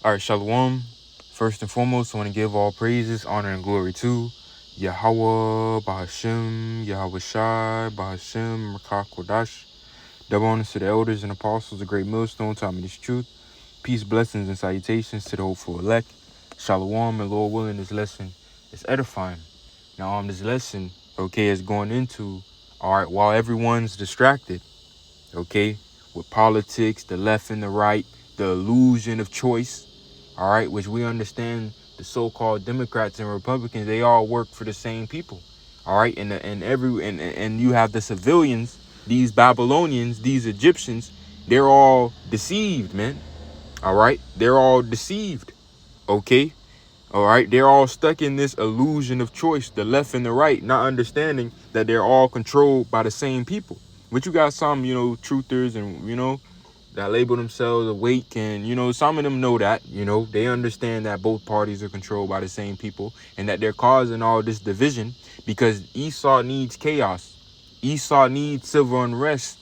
All right, Shalom. First and foremost, I want to give all praises, honor, and glory to Yahweh, Bahashem, Yahweh Shai, Bahashem, Rakah Kodash. Double honors to the elders and apostles, the great millstone, time of this truth. Peace, blessings, and salutations to the hopeful elect. Shalom, and Lord willing, this lesson is edifying. Now, on this lesson, okay, is going into, all right, while everyone's distracted, okay, with politics, the left and the right, the illusion of choice, all right, which we understand the so-called Democrats and Republicans, they all work for the same people, all right, and you have the civilians, these Babylonians, these Egyptians, they're all deceived, man, all right, they're all deceived, okay, all right, they're all stuck in this illusion of choice, the left and the right, not understanding that they're all controlled by the same people. But you got some, truthers and, that label themselves awake, and, some of them know that, they understand that both parties are controlled by the same people and that they're causing all this division because Esau needs chaos. Esau needs civil unrest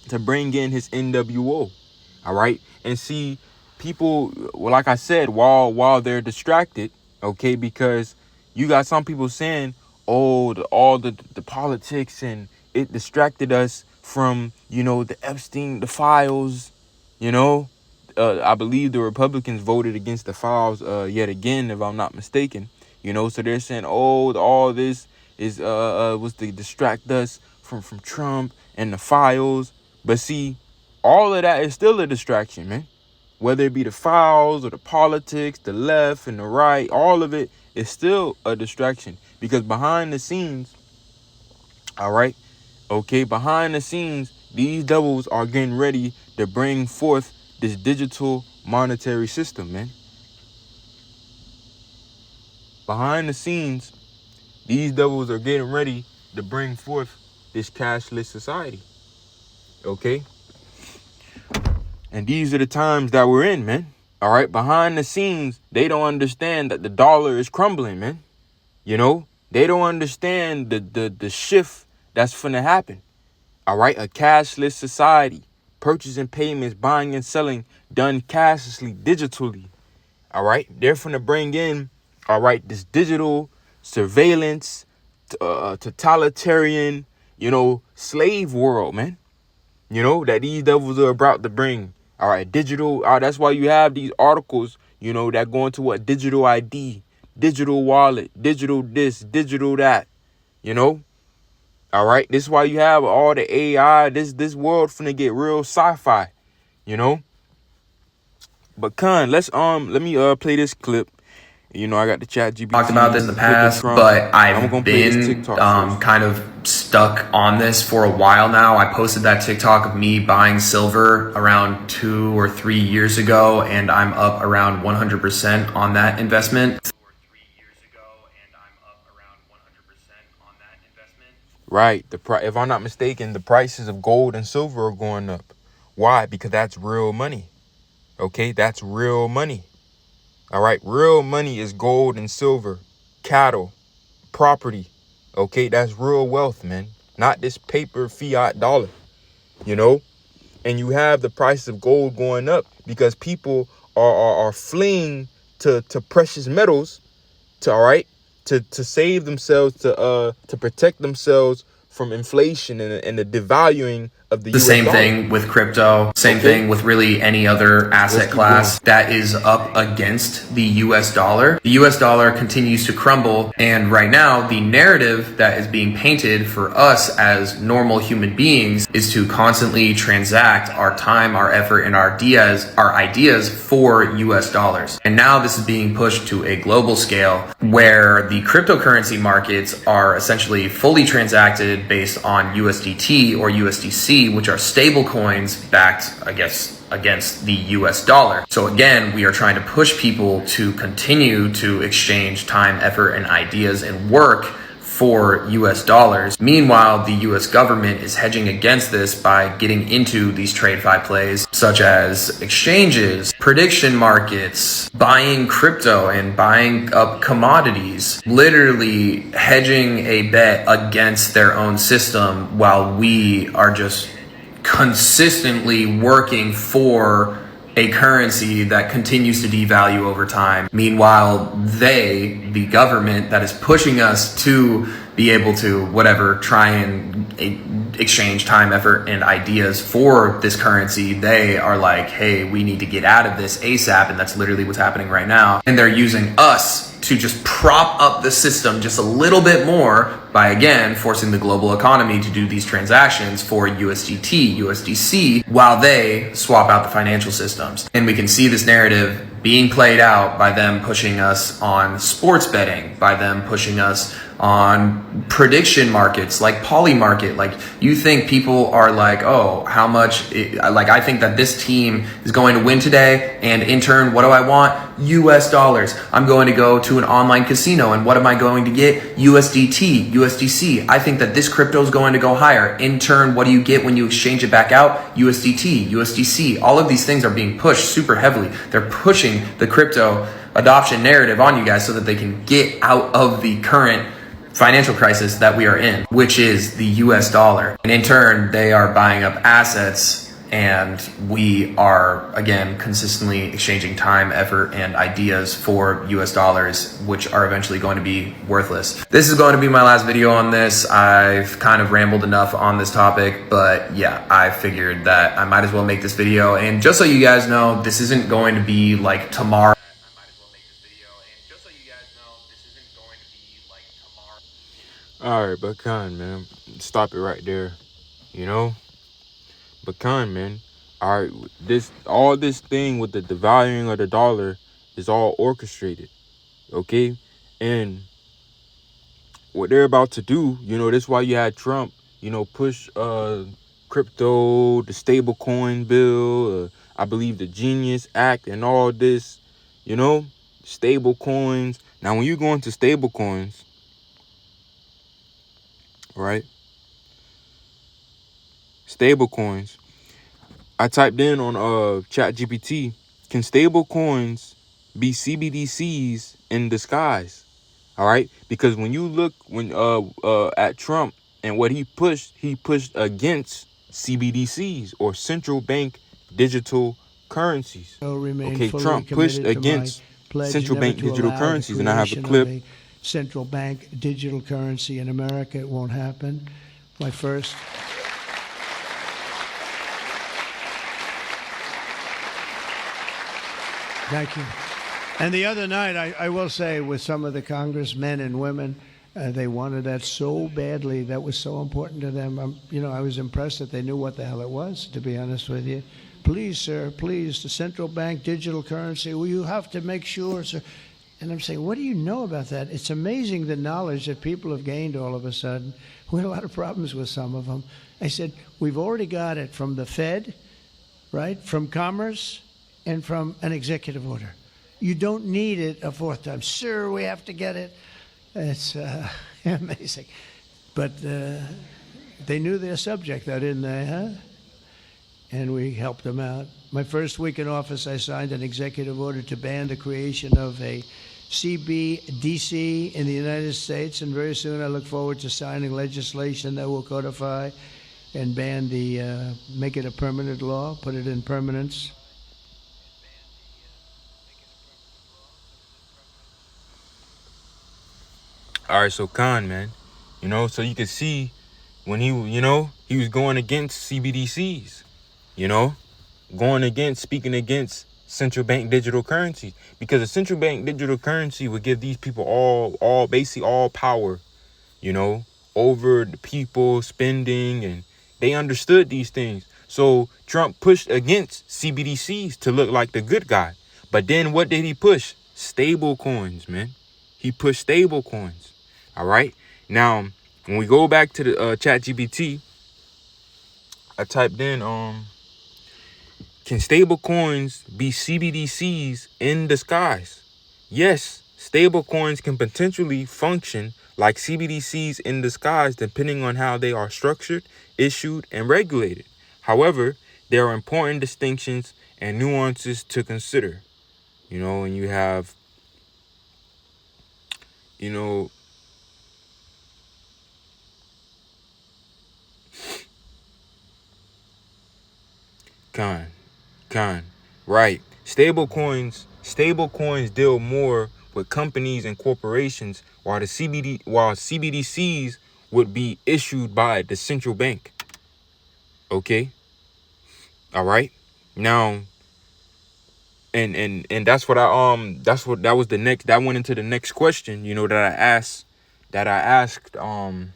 to bring in his NWO. All right. And see, people, well, like I said, while they're distracted, okay, because you got some people saying, oh, all the politics, and it distracted us from, the Epstein, the files, I believe the Republicans voted against the files yet again, if I'm not mistaken, so they're saying, oh, all this is was to distract us from Trump and the files. But see, all of that is still a distraction, man. Whether it be the files or the politics, the left and the right, all of it is still a distraction. Because behind the scenes, all right, okay, behind the scenes, these devils are getting ready to bring forth this digital monetary system, man. Behind the scenes, these devils are getting ready to bring forth this cashless society, okay? And these are the times that we're in, man. All right. Behind the scenes, they don't understand that the dollar is crumbling, man. They don't understand the shift that's finna happen. All right. A cashless society, purchasing payments, buying and selling done cashlessly, digitally. All right. They're finna bring in, all right, this digital surveillance, totalitarian, slave world, man. That these devils are about to bring. All right, digital. That's why you have these articles, that go into what digital ID, digital wallet, digital this, digital that, All right, this is why you have all the AI. This world finna get real sci-fi, But let me play this clip. I got the chat GPT. Talked about this in the past, but I've been kind of stuck on this for a while now. I posted that TikTok of me buying silver around 2 or 3 years ago, and I'm up around 100% on that investment. Right. If I'm not mistaken, the prices of gold and silver are going up. Why? Because that's real money. Okay, that's real money. All right, real money is gold and silver, cattle, property. Okay, that's real wealth, man. Not this paper fiat dollar, And you have the price of gold going up because people are fleeing to precious metals, to save themselves, to protect themselves from inflation and the devaluing of the US same dollar. thing with crypto, same thing with really any other asset class that is up against the US dollar. The US dollar continues to crumble, and right now the narrative that is being painted for us as normal human beings is to constantly transact our time, our effort, and our ideas for US dollars. And now this is being pushed to a global scale where the cryptocurrency markets are essentially fully transacted based on USDT or USDC, which are stable coins backed, against the US dollar. So again, we are trying to push people to continue to exchange time, effort, and ideas and work for US dollars. Meanwhile, the US government is hedging against this by getting into these TradeFi plays, such as exchanges, prediction markets, buying crypto and buying up commodities, literally hedging a bet against their own system while we are just consistently working for a currency that continues to devalue over time. Meanwhile, the government that is pushing us to be able to try and exchange time, effort, and ideas for this currency, they are like, hey, we need to get out of this ASAP. And that's literally what's happening right now. And they're using us to just prop up the system just a little bit more by, again, forcing the global economy to do these transactions for USDT, USDC, while they swap out the financial systems. And we can see this narrative being played out by them pushing us on sports betting, by them pushing us on prediction markets like Polymarket. Like, you think people are like, oh, how much, I think that this team is going to win today, and in turn, what do I want? US dollars. I'm going to go to an online casino, and what am I going to get? USDT, USDC. I think that this crypto is going to go higher. In turn, what do you get when you exchange it back out? USDT, USDC. All of these things are being pushed super heavily. They're pushing the crypto adoption narrative on you guys so that they can get out of the current financial crisis that we are in, which is the US dollar. And in turn, they are buying up assets, and we are, again, consistently exchanging time, effort, and ideas for US dollars, which are eventually going to be worthless. This is going to be my last video on this. I've kind of rambled enough on this topic, but yeah, I figured that I might as well make this video. And just so you guys know, this isn't going to be like tomorrow. All right, but Khan, man, stop it right there. You know, but Khan, man, all right, all this thing with the devaluing of the dollar is all orchestrated, okay? And what they're about to do, you know, this is why you had Trump, you know, push crypto, the stable coin bill, I believe the Genius Act, and all this, you know, stable coins. Now, when you go into stable coins, right? Stable coins. I typed in on ChatGPT, can stable coins be CBDCs in disguise? All right, because when you look at Trump and what he pushed against CBDCs, or central bank digital currencies. Okay, Trump pushed against central bank digital currencies, and I have a clip. Central bank digital currency in America. It won't happen. My first. Thank you. And the other night, I will say, with some of the congressmen and women, they wanted that so badly. That was so important to them. You know, I was impressed that they knew what the hell it was, to be honest with you. Please, sir, please, the central bank digital currency. Well, you have to make sure, sir. And I'm saying, what do you know about that? It's amazing the knowledge that people have gained all of a sudden. We had a lot of problems with some of them. I said, we've already got it from the Fed, right, from Commerce, and from an executive order. You don't need it a fourth time. Sir, we have to get it. It's amazing. But they knew their subject, though, didn't they, huh? And we helped them out. My first week in office, I signed an executive order to ban the creation of a CBDC in the United States, and very soon I look forward to signing legislation that will codify and ban make it a permanent law, put it in permanence. All right, so Khan, man, you know, so you can see when he was going against CBDCs, you know, speaking against central bank digital currencies, because a central bank digital currency would give these people basically all power, you know, over the people spending, and they understood these things. So Trump pushed against CBDCs to look like the good guy. But then what did he push? Stable coins, man. He pushed stable coins. All right. Now, when we go back to the ChatGPT, I typed in, can stable coins be CBDCs in disguise? Yes, stable coins can potentially function like CBDCs in disguise, depending on how they are structured, issued, and regulated. However, there are important distinctions and nuances to consider. You know, and you have, you know, Khan, Right. Stable coins deal more with companies and corporations, while CBDCs would be issued by the central bank. Okay. All right. Now, and that's what that was the next, that went into the next question, that I asked the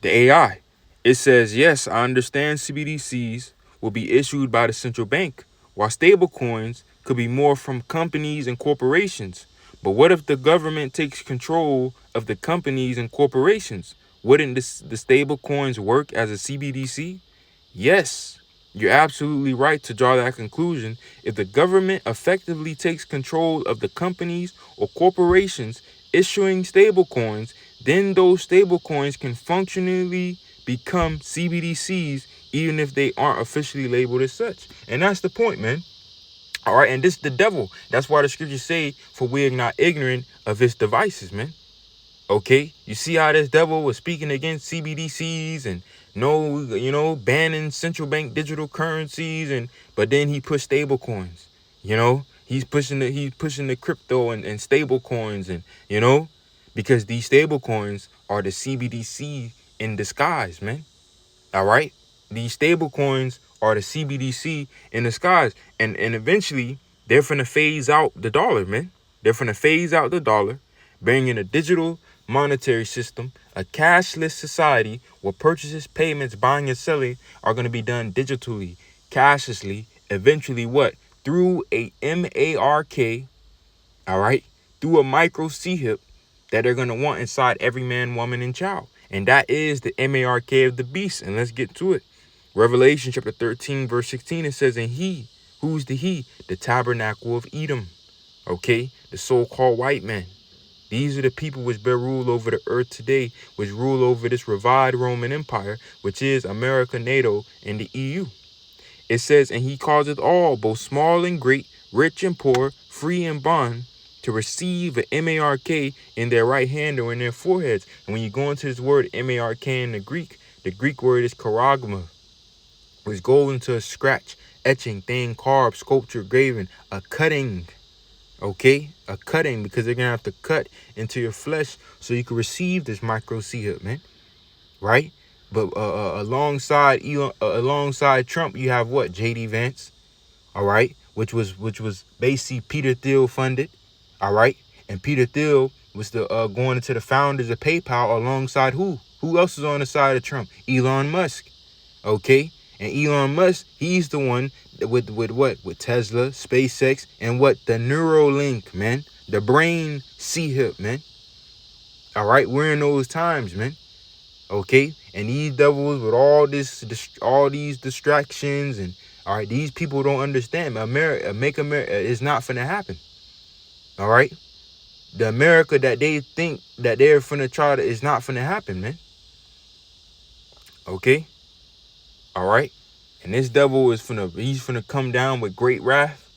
AI. It says, yes, I understand CBDCs will be issued by the central bank, while stablecoins could be more from companies and corporations. But what if the government takes control of the companies and corporations? Wouldn't the stablecoins work as a CBDC? Yes, you're absolutely right to draw that conclusion. If the government effectively takes control of the companies or corporations issuing stablecoins, then those stablecoins can functionally become CBDCs, even if they aren't officially labeled as such. And that's the point, man. All right, and this is the devil. That's why the scriptures say, for we are not ignorant of his devices, man. Okay, you see how this devil was speaking against CBDCs and banning central bank digital currencies, but then he pushed stable coins. He's pushing the crypto and stable coins, and because these stable coins are the CBDC in disguise, man. All right, these stable coins are the CBDC in disguise, and eventually they're finna phase out the dollar, man. They're finna phase out the dollar, bring in a digital monetary system, a cashless society where purchases, payments, buying and selling are going to be done digitally, cashlessly, eventually what? Through a MARK, all right? Through a micro CHIP that they're going to want inside every man, woman, and child. And that is the MARK of the beast. And let's get to it. Revelation chapter 13, verse 16, it says, and he, who's the he? The tabernacle of Edom, okay? The so-called white man. These are the people which bear rule over the earth today, which rule over this revived Roman Empire, which is America, NATO, and the EU. It says, and he causeth all, both small and great, rich and poor, free and bond, to receive a MARK in their right hand or in their foreheads. And when you go into this word MARK in the Greek word is charagma, which goes into a scratch, etching, thing, carved, sculpture, graven, a cutting. Okay, a cutting, because they're gonna have to cut into your flesh so you can receive this micro CHIP, man. Right? But alongside Trump, you have what? JD Vance, all right, which was basically Peter Thiel funded, all right, and Peter Thiel was the going into the founders of PayPal alongside who? Who else is on the side of Trump? Elon Musk, okay. And Elon Musk, he's the one with what? With Tesla, SpaceX, and what? The Neuralink, man. The brain CHIP, man. All right, we're in those times, man. Okay, and these devils with all these distractions, and all right, these people don't understand. Make America is not finna happen. All right, the America that they think that they're finna try to is not finna happen, man. Okay. All right. And this devil he's finna come down with great wrath.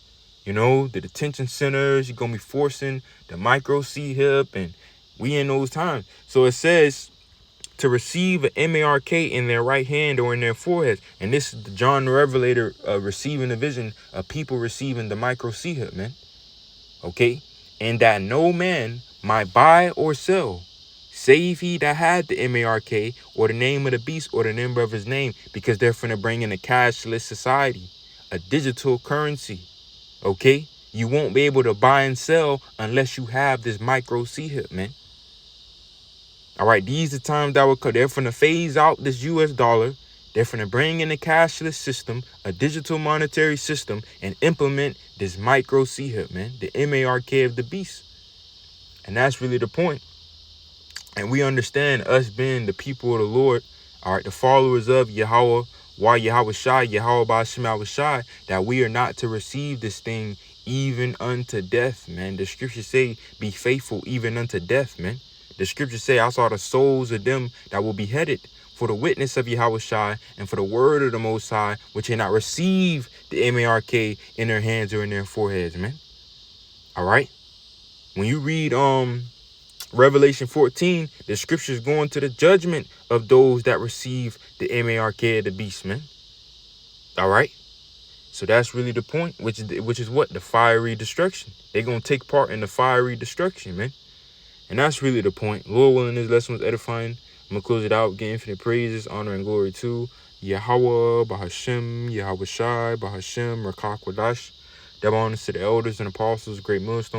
The detention centers, he's going to be forcing the micro CHIP, and we in those times. So it says to receive an MARK in their right hand or in their foreheads. And this is John the Revelator receiving the vision of people receiving the micro CHIP, man. Okay. And that no man might buy or sell, save he that had the MARK or the name of the beast or the number of his name, because they're finna bring in a cashless society, a digital currency. Okay, you won't be able to buy and sell unless you have this micro CHIP, man. All right, these are times that will come. They're finna phase out this US dollar. They're finna bring in a cashless system, a digital monetary system, and implement this micro CHIP, man, the MARK of the beast. And that's really the point. And we understand, us being the people of the Lord, all right, the followers of Yahweh, Yahweh Shai, Yahweh Ba'ashem Yahweh Shai, that we are not to receive this thing even unto death, man. The scriptures say, be faithful even unto death, man. The scriptures say, I saw the souls of them that will be beheaded for the witness of Yahweh Shai and for the word of the Most High, which had not received the MARK in their hands or in their foreheads, man. All right. When you read Revelation 14, the scriptures going to the judgment of those that receive the MARK of the beast, man. All right. So that's really the point, which is what? The fiery destruction. They're going to take part in the fiery destruction, man. And that's really the point. Lord willing, this lesson was edifying. I'm going to close it out. Give infinite praises, honor, and glory to Yahweh, Bahashem, Yahweh Shai, Bahashem, Rakak Wadash. Double honors to the elders and apostles, great millstone.